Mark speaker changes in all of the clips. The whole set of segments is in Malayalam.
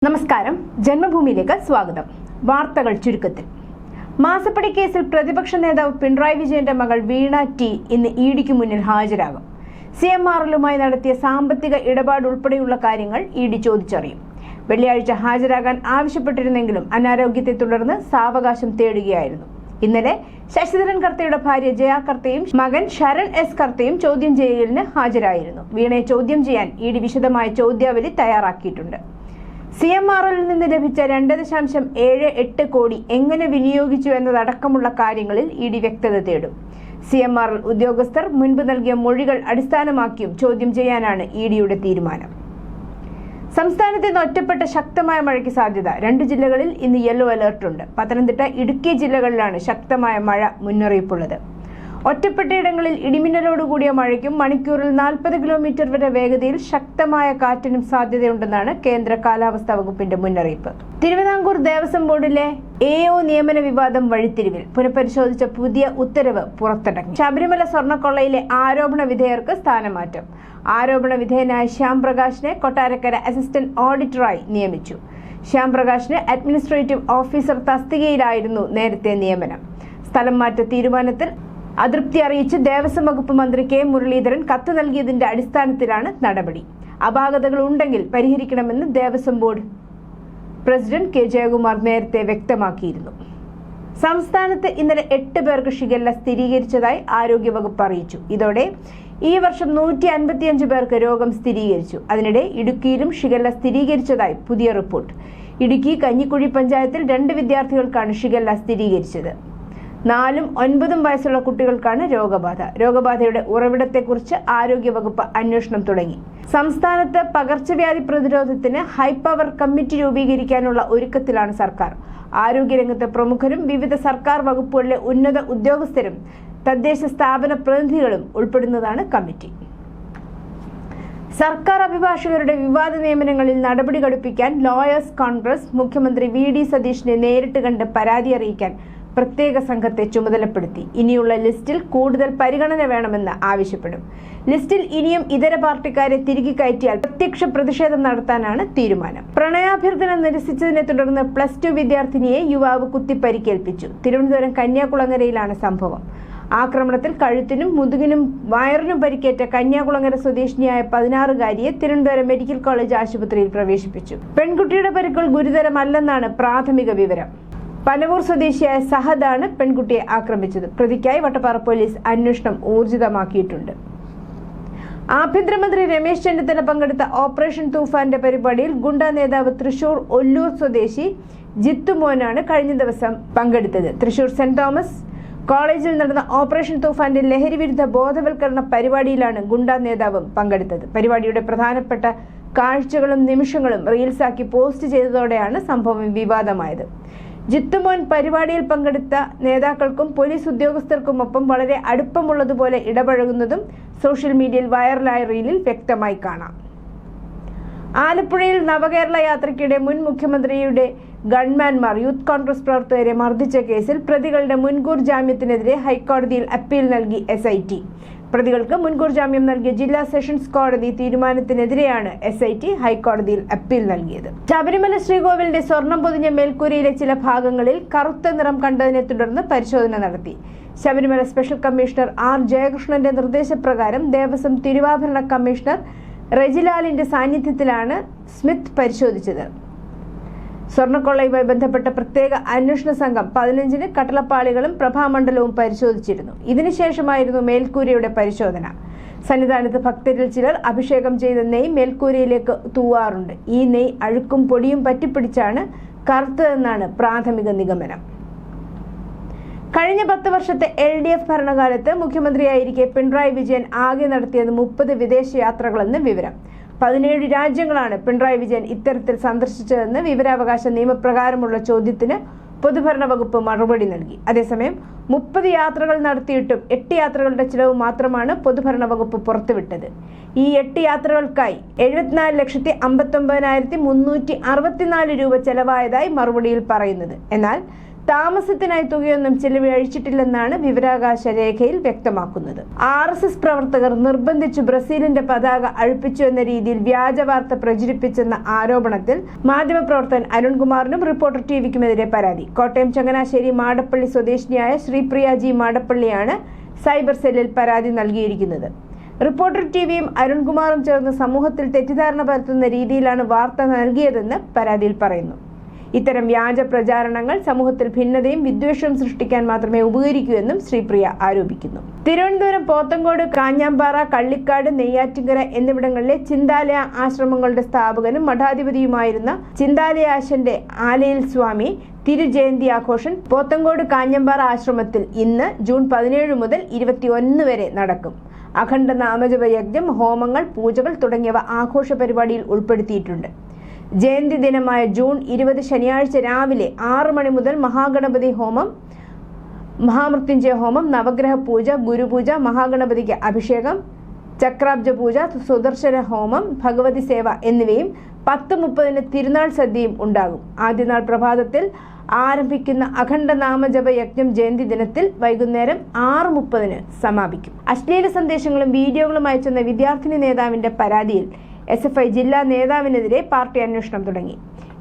Speaker 1: നമസ്കാരം, ജന്മഭൂമിയിലേക്ക് സ്വാഗതം. വാർത്തകൾ ചുരുക്കത്തിൽ. മാസപ്പടി കേസിൽ പ്രതിപക്ഷ നേതാവ് പിണറായി വിജയന്റെ മകൾ വീണ ടി ഇന്ന് ഇഡിക്ക് മുന്നിൽ ഹാജരാകും. CMRLുമായി നടത്തിയ സാമ്പത്തിക ഇടപാട് ഉൾപ്പെടെയുള്ള കാര്യങ്ങൾ ഇഡി ചോദിച്ചറിയും. വെള്ളിയാഴ്ച ഹാജരാകാൻ ആവശ്യപ്പെട്ടിരുന്നെങ്കിലും അനാരോഗ്യത്തെ തുടർന്ന് സാവകാശം തേടുകയായിരുന്നു. ഇന്നലെ ശശിധരൻ കർത്തയുടെ ഭാര്യ ജയ കർത്തയും മകൻ ശരൺ എസ് കർത്തയും ചോദ്യം ചെയ്യലിന് ഹാജരായിരുന്നു. വീണയെ ചോദ്യം ചെയ്യാൻ ഇഡി വിശദമായ ചോദ്യാവലി തയ്യാറാക്കിയിട്ടുണ്ട്. CMRLിൽ നിന്ന് ലഭിച്ച 2.78 കോടി എങ്ങനെ വിനിയോഗിച്ചു എന്നതടക്കമുള്ള കാര്യങ്ങളിൽ ഇഡി വ്യക്തത തേടും. CMRL ഉദ്യോഗസ്ഥർ മുൻപ് നൽകിയ മൊഴികൾ അടിസ്ഥാനമാക്കിയും ചോദ്യം ചെയ്യാനാണ് ഇഡിയുടെ തീരുമാനം. സംസ്ഥാനത്ത് ഇന്ന് ഒറ്റപ്പെട്ട ശക്തമായ മഴയ്ക്ക് സാധ്യത. 2 ജില്ലകളിൽ ഇന്ന് യെല്ലോ അലർട്ടുണ്ട്. പത്തനംതിട്ട, ഇടുക്കി ജില്ലകളിലാണ് ശക്തമായ മഴ മുന്നറിയിപ്പുള്ളത്. ഒറ്റപ്പെട്ടയിടങ്ങളിൽ ഇടിമിന്നലോടുകൂടിയ മഴയ്ക്കും മണിക്കൂറിൽ 40 കിലോമീറ്റർ വരെ വേഗതയിൽ ശക്തമായ കാറ്റിനും സാധ്യതയുണ്ടെന്നാണ് കേന്ദ്ര കാലാവസ്ഥാ വകുപ്പിന്റെ മുന്നറിയിപ്പ്. തിരുവിതാംകൂർ ദേവസ്വം ബോർഡിലെ AO നിയമന വിവാദം വഴിത്തിരിവിൽ. പുനഃപരിശോധിച്ച പുതിയ ഉത്തരവ് പുറത്തിറങ്ങി. ശബരിമല സ്വർണ്ണക്കൊള്ളയിലെ ആരോപണ വിധേയർക്ക് സ്ഥാനമാറ്റം. ആരോപണ വിധേയനായ ശ്യാം പ്രകാശിനെ കൊട്ടാരക്കര അസിസ്റ്റന്റ് ഓഡിറ്ററായി നിയമിച്ചു. ശ്യാം പ്രകാശിന് അഡ്മിനിസ്ട്രേറ്റീവ് ഓഫീസർ തസ്തികയിലായിരുന്നു നേരത്തെ നിയമനം. സ്ഥലം മാറ്റ തീരുമാനത്തിൽ അതൃപ്തി അറിയിച്ച് ദേവസ്വം വകുപ്പ് മന്ത്രി K മുരളീധരൻ കത്ത് നൽകിയതിന്റെ അടിസ്ഥാനത്തിലാണ് നടപടി. അപാകതകൾ ഉണ്ടെങ്കിൽ പരിഹരിക്കണമെന്ന് Devaswom board president K Jayakumar നേരത്തെ വ്യക്തമാക്കിയിരുന്നു. സംസ്ഥാനത്ത് ഇന്നലെ 8 പേർക്ക് ഷിഗല്ല സ്ഥിരീകരിച്ചതായി ആരോഗ്യവകുപ്പ് അറിയിച്ചു. ഇതോടെ ഈ വർഷം 155 പേർക്ക് രോഗം സ്ഥിരീകരിച്ചു. അതിനിടെ ഇടുക്കിയിലും ഷിഗല്ല സ്ഥിരീകരിച്ചതായി പുതിയ റിപ്പോർട്ട്. ഇടുക്കി കഞ്ഞിക്കുഴി പഞ്ചായത്തിൽ 2 വിദ്യാർത്ഥികൾക്കാണ് ഷിഗല്ല സ്ഥിരീകരിച്ചത്. 4ഉം 9ഉം വയസ്സുള്ള കുട്ടികൾക്കാണ് രോഗബാധ. രോഗബാധയുടെ ഉറവിടത്തെക്കുറിച്ച് ആരോഗ്യവകുപ്പ് അന്വേഷണം തുടങ്ങി. സംസ്ഥാനത്ത് പകർച്ചവ്യാധി പ്രതിരോധത്തിന് ഹൈപവർ കമ്മിറ്റി രൂപീകരിക്കാനുള്ള ഒരുക്കത്തിലാണ് സർക്കാർ. ആരോഗ്യരംഗത്തെ പ്രമുഖരും വിവിധ സർക്കാർ വകുപ്പുകളിലെ ഉന്നത ഉദ്യോഗസ്ഥരും തദ്ദേശ സ്ഥാപന പ്രതിനിധികളും ഉൾപ്പെടുന്നതാണ് കമ്മിറ്റി. സർക്കാർ അഭിഭാഷകരുടെ വിവാദ നിയമനങ്ങളിൽ നടപടി ഘടിപ്പിക്കാൻ ലോയേഴ്സ് കോൺഗ്രസ് മുഖ്യമന്ത്രി VD സതീഷിനെ നേരിട്ട് കണ്ട് പരാതി അറിയിക്കാൻ പ്രത്യേക സംഘത്തെ ചുമതലപ്പെടുത്തി. ഇനിയുള്ള ലിസ്റ്റിൽ കൂടുതൽ പരിഗണന വേണമെന്ന് ആവശ്യപ്പെടും. ലിസ്റ്റിൽ ഇനിയും ഇതര പാർട്ടിക്കാരെ തിരികെ കയറ്റിയാൽ പ്രത്യക്ഷ പ്രതിഷേധം നടത്താനാണ് തീരുമാനം. പ്രണയാഭ്യർത്ഥന നിരസിച്ചതിനെ തുടർന്ന് +2 വിദ്യാർത്ഥിനിയെ യുവാവ് കുത്തി പരിക്കേൽപ്പിച്ചു. തിരുവനന്തപുരം കന്യാകുളങ്ങരയിലാണ് സംഭവം. ആക്രമണത്തിൽ കഴുത്തിനും മുതുകിനും വയറിനും പരിക്കേറ്റ കന്യാകുളങ്ങര സ്വദേശിനിയായ 16-കാരിയെ തിരുവനന്തപുരം മെഡിക്കൽ കോളേജ് ആശുപത്രിയിൽ പ്രവേശിപ്പിച്ചു. പെൺകുട്ടിയുടെ പരിക്കുകൾ ഗുരുതരമല്ലെന്നാണ് പ്രാഥമിക വിവരം. പനവൂർ സ്വദേശിയായ സഹദാണ് പെൺകുട്ടിയെ ആക്രമിച്ചത്. പ്രതിക്കായി വട്ടപ്പാറ പോലീസ് അന്വേഷണം ഊർജിതമാക്കിയിട്ടുണ്ട്. ആഭ്യന്തരമന്ത്രി രമേശ് ചെന്നിത്തല പങ്കെടുത്ത ഓപ്പറേഷൻ തൂഫാന്റെ പരിപാടിയിൽ ഗുണ്ട നേതാവ് തൃശൂർ ഒല്ലൂർ സ്വദേശി ജിത്തുമോനാണ് കഴിഞ്ഞ ദിവസം പങ്കെടുത്തത്. തൃശൂർ സെന്റ് തോമസ് കോളേജിൽ നടന്ന ഓപ്പറേഷൻ തൂഫാന്റെ ലഹരി വിരുദ്ധ ബോധവൽക്കരണ പരിപാടിയിലാണ് ഗുണ്ട നേതാവും പങ്കെടുത്തത്. പരിപാടിയുടെ പ്രധാനപ്പെട്ട കാഴ്ചകളും നിമിഷങ്ങളും റീൽസാക്കി പോസ്റ്റ് ചെയ്തതോടെയാണ് സംഭവം വിവാദമായത്. ജിത്തുമോൻ പരിപാടിയിൽ പങ്കെടുത്ത നേതാക്കൾക്കും പോലീസ് ഉദ്യോഗസ്ഥർക്കുമൊപ്പം വളരെ അടുപ്പമുള്ളതുപോലെ ഇടപഴകുന്നതും സോഷ്യൽ മീഡിയയിൽ വൈറലായ റീലിൽ വ്യക്തമായി കാണാം. ആലപ്പുഴയിൽ നവകേരള യാത്രയ്ക്കിടെ മുൻ മുഖ്യമന്ത്രിയുടെ ഗൺമാൻമാർ യൂത്ത് കോൺഗ്രസ് പ്രവർത്തകരെ മർദ്ദിച്ച കേസിൽ പ്രതികളുടെ മുൻകൂർ ജാമ്യത്തിനെതിരെ ഹൈക്കോടതിയിൽ അപ്പീൽ നൽകി SIT. പ്രതികൾക്ക് മുൻകൂർ ജാമ്യം നൽകിയ ജില്ലാ സെഷൻസ് കോടതി തീരുമാനത്തിനെതിരെയാണ് SIT ഹൈക്കോടതിയിൽ അപ്പീൽ നൽകിയത്. ശബരിമല ശ്രീകോവിലിന്റെ സ്വർണം പൊതിഞ്ഞ മേൽക്കൂരയിലെ ചില ഭാഗങ്ങളിൽ കറുത്ത നിറം കണ്ടതിനെ തുടർന്ന് പരിശോധന നടത്തി. ശബരിമല സ്പെഷ്യൽ കമ്മീഷണർ R ജയകൃഷ്ണന്റെ നിർദ്ദേശപ്രകാരം ദേവസ്വം തിരുവാഭരണ കമ്മീഷണർ റെജിലാലിന്റെ സാന്നിധ്യത്തിലാണ് സ്മിത്ത് പരിശോധിച്ചത്. സ്വർണ്ണക്കൊള്ളയുമായി ബന്ധപ്പെട്ട പ്രത്യേക അന്വേഷണ സംഘം 15-ന് കട്ടളപ്പാളികളും പ്രഭാമണ്ഡലവും പരിശോധിച്ചിരുന്നു. ഇതിനുശേഷമായിരുന്നു മേൽക്കൂരയുടെ പരിശോധന. സന്നിധാനത്ത് ഭക്തരിൽ ചിലർ അഭിഷേകം ചെയ്ത നെയ് മേൽക്കൂരയിലേക്ക് തൂവാറുണ്ട്. ഈ നെയ് അഴുക്കും പൊടിയും പറ്റിപ്പിടിച്ചാണ് കറുത്തതെന്നാണ് പ്രാഥമിക നിഗമനം. കഴിഞ്ഞ 10 വർഷത്തെ LDF ഭരണകാലത്ത് മുഖ്യമന്ത്രിയായിരിക്കെ പിണറായി വിജയൻ ആകെ നടത്തിയത് 30 വിദേശ യാത്രകളെന്ന് വിവരം. 17 രാജ്യങ്ങളാണ് പിണറായി വിജയൻ ഇത്തരത്തിൽ സന്ദർശിച്ചതെന്ന് വിവരാവകാശ നിയമപ്രകാരമുള്ള ചോദ്യത്തിന് പൊതുഭരണ വകുപ്പ് മറുപടി നൽകി. അതേസമയം 30 യാത്രകൾ നടത്തിയിട്ടും 8 യാത്രകളുടെ ചിലവ് മാത്രമാണ് പൊതുഭരണ വകുപ്പ് പുറത്തുവിട്ടത്. ഈ 8 യാത്രകൾക്കായി 74,59,364 രൂപ ചെലവായതായി മറുപടിയിൽ പറയുന്നത്. എന്നാൽ താമസത്തിനായി തുകയൊന്നും ചെലവഴിച്ചിട്ടില്ലെന്നാണ് വിവരാവകാശ രേഖയിൽ വ്യക്തമാക്കുന്നത്. RSS പ്രവർത്തകർ നിർബന്ധിച്ചു ബ്രസീലിന്റെ പതാക അഴിപ്പിച്ചു എന്ന രീതിയിൽ വ്യാജ വാർത്ത പ്രചരിപ്പിച്ചെന്ന ആരോപണത്തിൽ മാധ്യമപ്രവർത്തകൻ അരുൺകുമാറിനും റിപ്പോർട്ടർ ടിവിക്കുമെതിരെ പരാതി. കോട്ടയം ചങ്ങനാശ്ശേരി മാടപ്പള്ളി സ്വദേശിനിയായ ശ്രീപ്രിയ ജി മാടപ്പള്ളിയാണ് സൈബർ സെല്ലിൽ പരാതി നൽകിയിരിക്കുന്നത്. റിപ്പോർട്ടർ ടിവിയും അരുൺകുമാറും ചേർന്ന് സമൂഹത്തിൽ തെറ്റിദ്ധാരണ പരത്തുന്ന രീതിയിലാണ് വാർത്ത നൽകിയതെന്ന് പരാതിയിൽ പറയുന്നു. ഇത്തരം വ്യാജ പ്രചാരണങ്ങൾ സമൂഹത്തിൽ ഭിന്നതയും വിദ്വേഷവും സൃഷ്ടിക്കാൻ മാത്രമേ ഉപകരിക്കൂ എന്നും ശ്രീപ്രിയ ആരോപിക്കുന്നു. തിരുവനന്തപുരം പോത്തങ്കോട്, കാഞ്ഞാമ്പാറ, കള്ളിക്കാട്, നെയ്യാറ്റിൻകര എന്നിവിടങ്ങളിലെ ചിന്താലയ ആശ്രമങ്ങളുടെ സ്ഥാപകനും മഠാധിപതിയുമായിരുന്ന ചിന്താലയാശന്റെ ആലയിൽ സ്വാമി തിരുജയന്തി ആഘോഷം പോത്തങ്കോട് കാഞ്ഞമ്പാറ ആശ്രമത്തിൽ ഇന്ന് ജൂൺ 17 മുതൽ 21 വരെ നടക്കും. അഖണ്ഡ നാമജപ യജ്ഞം, ഹോമങ്ങൾ, പൂജകൾ തുടങ്ങിയവ ആഘോഷ പരിപാടിയിൽ ഉൾപ്പെടുത്തിയിട്ടുണ്ട്. ജയന്തി ദിനമായ ജൂൺ 20 ശനിയാഴ്ച രാവിലെ 6 മണി മുതൽ മഹാഗണപതി ഹോമം, മഹാമൃത്യുഞ്ജയ ഹോമം, നവഗ്രഹ പൂജ, ഗുരുപൂജ, മഹാഗണപതിക്ക് അഭിഷേകം, ചക്രാബ്ജ പൂജ, സുദർശന ഹോമം, ഭഗവതി സേവ എന്നിവയും 10:30 തിരുനാൾ സദ്യയും ഉണ്ടാകും. ആദ്യനാൾ പ്രഭാതത്തിൽ ആരംഭിക്കുന്ന അഖണ്ഡ നാമജപ യജ്ഞം ജയന്തി ദിനത്തിൽ വൈകുന്നേരം 6:30 സമാപിക്കും. അശ്ലീല സന്ദേശങ്ങളും വീഡിയോകളും അയച്ചെന്ന വിദ്യാർത്ഥിനി നേതാവിന്റെ പരാതിയിൽ SFI ജില്ലാ നേതാവിനെതിരെ പാർട്ടി അന്വേഷണം തുടങ്ങി.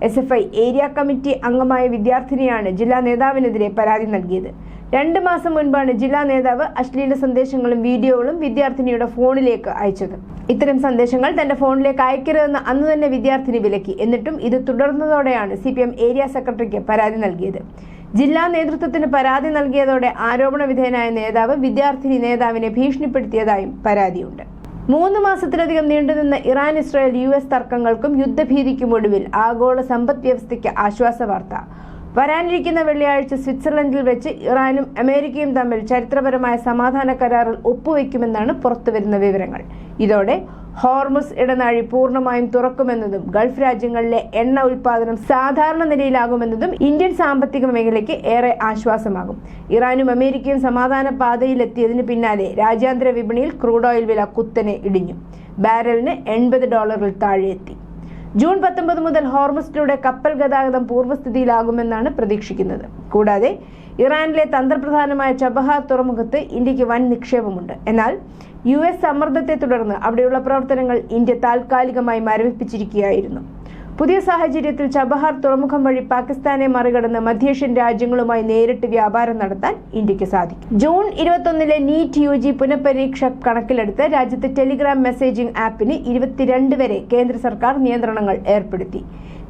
Speaker 1: SFI ഏരിയ കമ്മിറ്റി അംഗമായ വിദ്യാർത്ഥിനിയാണ് ജില്ലാ നേതാവിനെതിരെ പരാതി നൽകിയത്. 2 മാസം മുൻപാണ് ജില്ലാ നേതാവ് അശ്ലീല സന്ദേശങ്ങളും വീഡിയോകളും വിദ്യാർത്ഥിനിയുടെ ഫോണിലേക്ക് അയച്ചത്. ഇത്തരം സന്ദേശങ്ങൾ തന്റെ ഫോണിലേക്ക് അയക്കരുതെന്ന് അന്ന് തന്നെ വിദ്യാർത്ഥിനി വിലക്കി. എന്നിട്ടും ഇത് തുടർന്നതോടെയാണ് CPM ഏരിയ സെക്രട്ടറിക്ക് പരാതി നൽകിയത്. ജില്ലാ നേതൃത്വത്തിന് പരാതി നൽകിയതോടെ ആരോപണ വിധേയനായ നേതാവ് വിദ്യാർത്ഥിനി നേതാവിനെ ഭീഷണിപ്പെടുത്തിയതായും പരാതിയുണ്ട്. 3 മാസത്തിലധികം നീണ്ടുനിന്ന ഇറാൻ-ഇസ്രായേൽ US തർക്കങ്ങൾക്കും യുദ്ധഭീതിക്കും ഒടുവിൽ ആഗോള സമ്പദ് വ്യവസ്ഥയ്ക്ക് ആശ്വാസ വാർത്ത. വരാനിരിക്കുന്ന വെള്ളിയാഴ്ച സ്വിറ്റ്സർലൻഡിൽ വെച്ച് ഇറാനും അമേരിക്കയും തമ്മിൽ ചരിത്രപരമായ സമാധാന കരാറിൽ ഒപ്പുവെക്കുമെന്നാണ് പുറത്തുവരുന്ന വിവരങ്ങൾ. ഇതോടെ ഹോർമുസ് ഇടനാഴി പൂർണ്ണമായും തുറക്കുമെന്നതും ഗൾഫ് രാജ്യങ്ങളിലെ എണ്ണ ഉൽപാദനം സാധാരണ നിലയിലാകുമെന്നതും ഇന്ത്യൻ സാമ്പത്തിക മേഖലയ്ക്ക് ഏറെ ആശ്വാസമാകും. ഇറാനും അമേരിക്കയും സമാധാന പാതയിലെത്തിയതിന് പിന്നാലെ രാജ്യാന്തര വിപണിയിൽ ക്രൂഡ് ഓയിൽ വില കുത്തനെ ഇടിഞ്ഞു. ബാരലിന് $80 താഴെ എത്തി. ജൂൺ 19 മുതൽ ഹോർമുസിലൂടെ കപ്പൽ ഗതാഗതം പൂർവ്വസ്ഥിതിയിലാകുമെന്നാണ് പ്രതീക്ഷിക്കുന്നത്. കൂടാതെ ഇറാനിലെ തന്ത്രപ്രധാനമായ ചബഹാർ തുറമുഖത്ത് ഇന്ത്യക്ക് വൻ നിക്ഷേപമുണ്ട്. എന്നാൽ US സമ്മർദ്ദത്തെ തുടർന്ന് അവിടെയുള്ള പ്രവർത്തനങ്ങൾ ഇന്ത്യ താൽക്കാലികമായി മരവിപ്പിച്ചിരിക്കുകയായിരുന്നു. പുതിയ സാഹചര്യത്തിൽ ചബഹാർ തുറമുഖം വഴി പാകിസ്ഥാനെ മറികടന്ന് മധ്യേഷ്യൻ രാജ്യങ്ങളുമായി നേരിട്ട് വ്യാപാരം നടത്താൻ ഇന്ത്യക്ക് സാധിക്കും. ജൂൺ 21 നീറ്റ് UG പുനഃപരീക്ഷ കണക്കിലെടുത്ത് രാജ്യത്തെ ടെലിഗ്രാം മെസ്സേജിംഗ് ആപ്പിന് 22 വരെ കേന്ദ്ര സർക്കാർ നിയന്ത്രണങ്ങൾ ഏർപ്പെടുത്തി.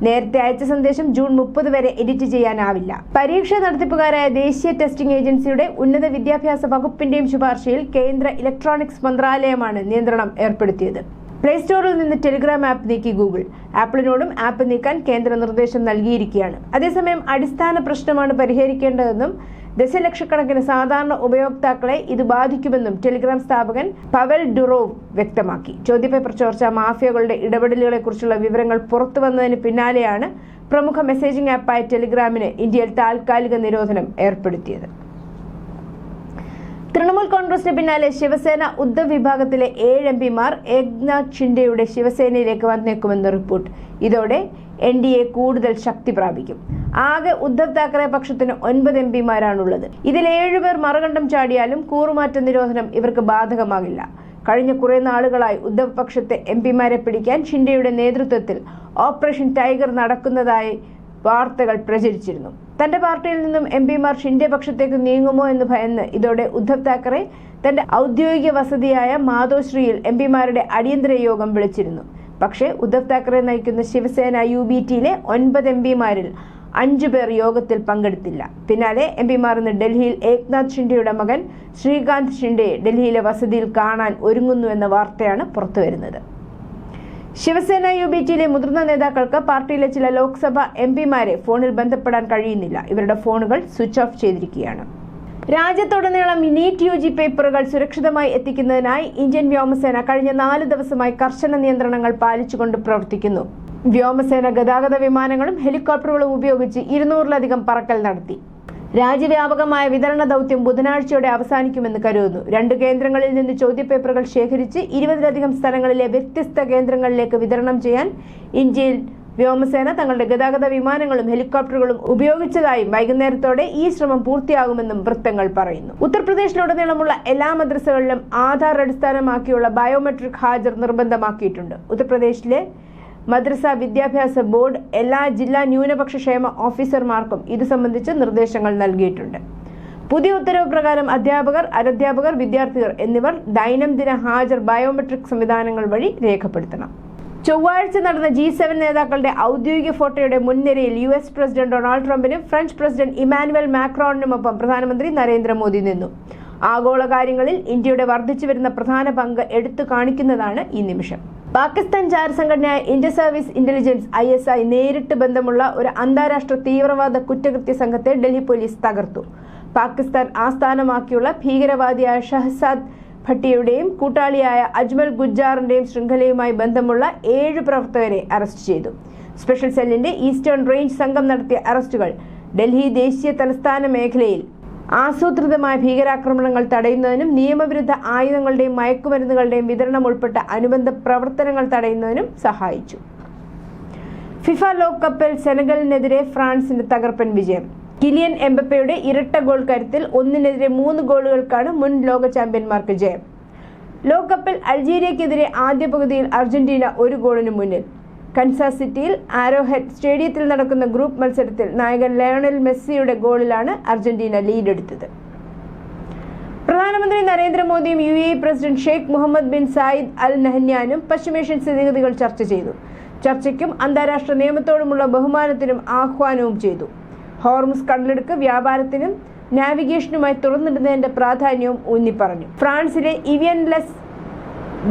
Speaker 1: നേരത്തെ അയച്ച സന്ദേശം ജൂൺ 30 വരെ എഡിറ്റ് ചെയ്യാനാവില്ല. പരീക്ഷ നടത്തിപ്പുകാരായ ദേശീയ ടെസ്റ്റിംഗ് ഏജൻസിയുടെ ഉന്നത വിദ്യാഭ്യാസ വകുപ്പിന്റെയും ശുപാർശയിൽ കേന്ദ്ര ഇലക്ട്രോണിക്സ് മന്ത്രാലയമാണ് നിയന്ത്രണം ഏർപ്പെടുത്തിയത്. പ്ലേ സ്റ്റോറിൽ നിന്ന് ടെലിഗ്രാം ആപ്പ് നീക്കി ഗൂഗിൾ. ആപ്പിളിനോടും ആപ്പ് നീക്കാൻ കേന്ദ്ര നിർദ്ദേശം നൽകിയിരിക്കുകയാണ്. അതേസമയം അടിസ്ഥാന പ്രശ്നമാണ് പരിഹരിക്കേണ്ടതെന്നും ദശലക്ഷക്കണക്കിന് സാധാരണ ഉപയോക്താക്കളെ ഇത് ബാധിക്കുമെന്നും ടെലിഗ്രാം സ്ഥാപകൻ പവൽ ഡുറോവ് വ്യക്തമാക്കി. ചോദ്യപേപ്പർ ചോർച്ച മാഫിയകളുടെ ഇടപെടലുകളെക്കുറിച്ചുള്ള വിവരങ്ങൾ പുറത്തുവന്നതിന് പിന്നാലെയാണ് പ്രമുഖ മെസ്സേജിംഗ് ആപ്പായ ടെലിഗ്രാമിന് ഇന്ത്യയിൽ താൽക്കാലിക നിരോധനം ഏർപ്പെടുത്തിയത്. തൃണമൂൽ കോൺഗ്രസിന് പിന്നാലെ ശിവസേന ഉദ്ധവ് വിഭാഗത്തിലെ 7 MPമാർ ഏക്നാഥ് ഷിൻഡെയുടെ ശിവസേനയിലേക്ക് വന്നേക്കുമെന്ന് റിപ്പോർട്ട്. ഇതോടെ NDA കൂടുതൽ ശക്തി പ്രാപിക്കും. ആകെ ഉദ്ധവ് താക്കറെ പക്ഷത്തിന് 9 MPമാരാണുള്ളത്. ഇതിൽ 7 പേർ മറുകണ്ഠം ചാടിയാലും കൂറുമാറ്റ നിരോധനം ഇവർക്ക് ബാധകമാകില്ല. കഴിഞ്ഞ കുറെ നാളുകളായി ഉദ്ധവ് പക്ഷത്തെ MPമാരെ പിടിക്കാൻ ഷിൻഡെയുടെ നേതൃത്വത്തിൽ ഓപ്പറേഷൻ ടൈഗർ നടക്കുന്നതായി വാർത്തകൾ പ്രചരിച്ചിരുന്നു. തന്റെ പാർട്ടിയിൽ നിന്നും MPമാർ ഷിൻഡെ പക്ഷത്തേക്ക് നീങ്ങുമോ എന്ന് ഭയന്ന് ഇതോടെ ഉദ്ധവ് താക്കറെ തന്റെ ഔദ്യോഗിക വസതിയായ മാതോശ്രീയിൽ MPമാരുടെ അടിയന്തര യോഗം വിളിച്ചിരുന്നു. പക്ഷേ ഉദ്ധവ് താക്കറെ നയിക്കുന്ന ശിവസേന UBTയിലെ 9 MPമാരിൽ 5 പേർ യോഗത്തിൽ പങ്കെടുത്തില്ല. പിന്നാലെ MPമാർ ഇന്ന് ഡൽഹിയിൽ ഏക്നാഥ് ഷിൻഡെയുടെ മകൻ ശ്രീകാന്ത് ഷിൻഡെ ഡൽഹിയിലെ വസതിയിൽ കാണാൻ ഒരുങ്ങുന്നുവെന്ന വാർത്തയാണ് പുറത്തുവരുന്നത്. ശിവസേന UBTയിലെ മുതിർന്ന നേതാക്കൾക്ക് പാർട്ടിയിലെ ചില ലോക്സഭാ MPമാരെ ഫോണിൽ ബന്ധപ്പെടാൻ കഴിയുന്നില്ല. ഇവരുടെ ഫോണുകൾ സ്വിച്ച് ഓഫ് ചെയ്തിരിക്കുകയാണ്. രാജ്യത്തുടനീളം നീറ്റ് UG പേപ്പറുകൾ സുരക്ഷിതമായി എത്തിക്കുന്നതിനായി ഇന്ത്യൻ വ്യോമസേന കഴിഞ്ഞ 4 ദിവസമായി കർശന നിയന്ത്രണങ്ങൾ പാലിച്ചുകൊണ്ട് പ്രവർത്തിക്കുന്നു. വ്യോമസേന ഗതാഗത വിമാനങ്ങളും ഹെലികോപ്റ്ററുകളും ഉപയോഗിച്ച് 200-ലധികം പറക്കൽ നടത്തി. രാജ്യവ്യാപകമായ വിതരണ ദൗത്യം ബുധനാഴ്ചയോടെ അവസാനിക്കുമെന്ന് കരുതുന്നു. 2 കേന്ദ്രങ്ങളിൽ നിന്ന് ചോദ്യപേപ്പറുകൾ ശേഖരിച്ച് 20-ലധികം സ്ഥലങ്ങളിലെ വ്യത്യസ്ത കേന്ദ്രങ്ങളിലേക്ക് വിതരണം ചെയ്യാൻ ഇന്ത്യയിൽ വ്യോമസേന തങ്ങളുടെ ഗതാഗത വിമാനങ്ങളും ഹെലികോപ്റ്ററുകളും ഉപയോഗിച്ചതായും വൈകുന്നേരത്തോടെ ഈ ശ്രമം പൂർത്തിയാകുമെന്നും വൃത്തങ്ങൾ പറയുന്നു. ഉത്തർപ്രദേശിലുടനീളമുള്ള എല്ലാ മദ്രസകളിലും ആധാർ അടിസ്ഥാനമാക്കിയുള്ള ബയോമെട്രിക് ഹാജർ നിർബന്ധമാക്കിയിട്ടുണ്ട്. ഉത്തർപ്രദേശിലെ മദ്രസ വിദ്യാഭ്യാസ ബോർഡ് എല്ലാ ജില്ലാ ന്യൂനപക്ഷ ക്ഷേമ ഓഫീസർമാർക്കും ഇത് സംബന്ധിച്ച് നിർദ്ദേശങ്ങൾ നൽകിയിട്ടുണ്ട്. പുതിയ ഉത്തരവ് പ്രകാരം അധ്യാപകർ, അനധ്യാപകർ, വിദ്യാർത്ഥികൾ എന്നിവർ ദൈനംദിന ഹാജർ ബയോമെട്രിക് സംവിധാനങ്ങൾ വഴി രേഖപ്പെടുത്തണം. ചൊവ്വാഴ്ച നടന്ന G7 നേതാക്കളുടെ ഔദ്യോഗിക ഫോട്ടോയുടെ മുൻനിരയിൽ US പ്രസിഡന്റ് ഡൊണാൾഡ് ട്രംപിനും ഫ്രഞ്ച് പ്രസിഡന്റ് ഇമാനുവൽ മാക്രോണിനുമൊപ്പം പ്രധാനമന്ത്രി നരേന്ദ്രമോദി നിന്നു. ആഗോള കാര്യങ്ങളിൽ ഇന്ത്യയുടെ വർദ്ധിച്ചുവരുന്ന പ്രധാന പങ്ക് എടുത്തു കാണിക്കുന്നതാണ് ഈ നിമിഷം. പാകിസ്ഥാൻ ചാരസംഘടനയായ ഇന്ത്യ സർവീസ് ഇന്റലിജൻസ് ISI നേരിട്ട് ബന്ധമുള്ള ഒരു അന്താരാഷ്ട്ര തീവ്രവാദ കുറ്റകൃത്യ സംഘത്തെ ഡൽഹി പോലീസ് തകർത്തു. പാകിസ്ഥാൻ ആസ്ഥാനമാക്കിയുള്ള ഭീകരവാദിയായ ഷഹസാദ് ഭട്ടിയുടെയും കൂട്ടാളിയായ അജ്മൽ ഗുജ്ജാറിന്റെയും ശൃംഖലയുമായി ബന്ധമുള്ള 7 പ്രവർത്തകരെ അറസ്റ്റ് ചെയ്തു. സ്പെഷ്യൽ സെല്ലിന്റെ ഈസ്റ്റേൺ റേഞ്ച് സംഘം നടത്തിയ അറസ്റ്റുകൾ ഡൽഹി ദേശീയ തലസ്ഥാന മേഖലയിൽ ആസൂത്രിതമായ ഭീകരാക്രമണങ്ങൾ തടയുന്നതിനും നിയമവിരുദ്ധ ആയുധങ്ങളുടെയും മയക്കുമരുന്നുകളുടെയും വിതരണം ഉൾപ്പെട്ട അനുബന്ധ പ്രവർത്തനങ്ങൾ തടയുന്നതിനും സഹായിച്ചു. ഫിഫ ലോകകപ്പിൽ സെനഗലിനെതിരെ ഫ്രാൻസിന്റെ തകർപ്പൻ വിജയം. കിലിയൻ എംബപ്പയുടെ ഇരട്ട ഗോൾ കരുത്തിൽ 1-3 ഗോളുകൾക്കാണ് മുൻ ലോക ചാമ്പ്യന്മാർക്ക് ജയം. ലോകകപ്പിൽ അൾജീരിയക്കെതിരെ ആദ്യ പകുതിയിൽ അർജന്റീന 1 ഗോളിന് മുന്നിൽ. കൻസാസ് സിറ്റിയിൽ ആരോഹെഡ് സ്റ്റേഡിയത്തിൽ നടക്കുന്ന ഗ്രൂപ്പ് മത്സരത്തിൽ നായകൻ ലയണൽ മെസ്സിയുടെ ഗോളിലാണ് അർജന്റീന ലീഡെടുത്തത്. പ്രധാനമന്ത്രി നരേന്ദ്രമോദിയും UAE president Sheikh Mohammed bin Zayed Al നഹ്യാനും പശ്ചിമേഷ്യൻ സ്ഥിതിഗതികൾ ചർച്ച ചെയ്തു. ചർച്ചയ്ക്കും അന്താരാഷ്ട്ര നിയമത്തോടുമുള്ള ബഹുമാനത്തിനും ആഹ്വാനവും ചെയ്തു. ഹോർമുസ് കടലിടുക്ക് വ്യാപാരത്തിനും നാവിഗേഷനുമായി തുറന്നിടുന്നതിന്റെ പ്രാധാന്യവും ഊന്നിപ്പറഞ്ഞു. ഫ്രാൻസിലെ ഇവിയൻ ലെസ്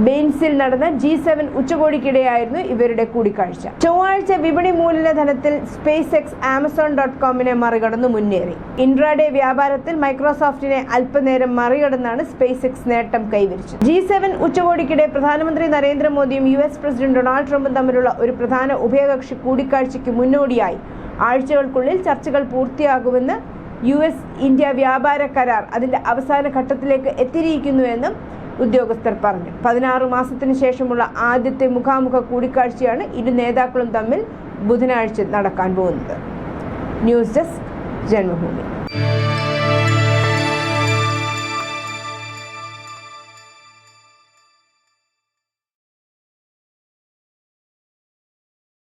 Speaker 1: ബെയിൻസിൽ നടന്ന G7 ഉച്ചകോടിക്കിടെയായിരുന്നു ഇവരുടെ കൂടിക്കാഴ്ച. ചൊവ്വാഴ്ച വിപണി മൂലധനത്തിൽ SpaceX Amazon.comനെ മറികടന്നു മുന്നേറി. ഇൻട്രാഡേ വ്യാപാരത്തിൽ മൈക്രോസോഫ്റ്റിനെ അല്പനേരം മറികടന്നാണ് SpaceX നേട്ടം കൈവരിച്ചത്. G7 ഉച്ചകോടിക്കിടെ പ്രധാനമന്ത്രി നരേന്ദ്രമോദിയും US പ്രസിഡന്റ് ഡൊണാൾഡ് ട്രംപും തമ്മിലുള്ള ഒരു പ്രധാന ഉഭയകക്ഷി കൂടിക്കാഴ്ചയ്ക്ക് മുന്നോടിയായി ആഴ്ചകൾക്കുള്ളിൽ ചർച്ചകൾ പൂർത്തിയാകുമെന്ന് US-ഇന്ത്യ വ്യാപാര കരാർ അതിന്റെ അവസാന ഘട്ടത്തിലേക്ക് എത്തിയിരിക്കുന്നുവെന്നും ഉദ്യോഗസ്ഥർ പറഞ്ഞു. 16 മാസത്തിനു ശേഷമുള്ള ആദ്യത്തെ മുഖാമുഖ കൂടിക്കാഴ്ചയാണ് ഇരു നേതാക്കളും തമ്മിൽ ബുധനാഴ്ച നടക്കാൻ പോകുന്നത്. News desk Janmabhumi.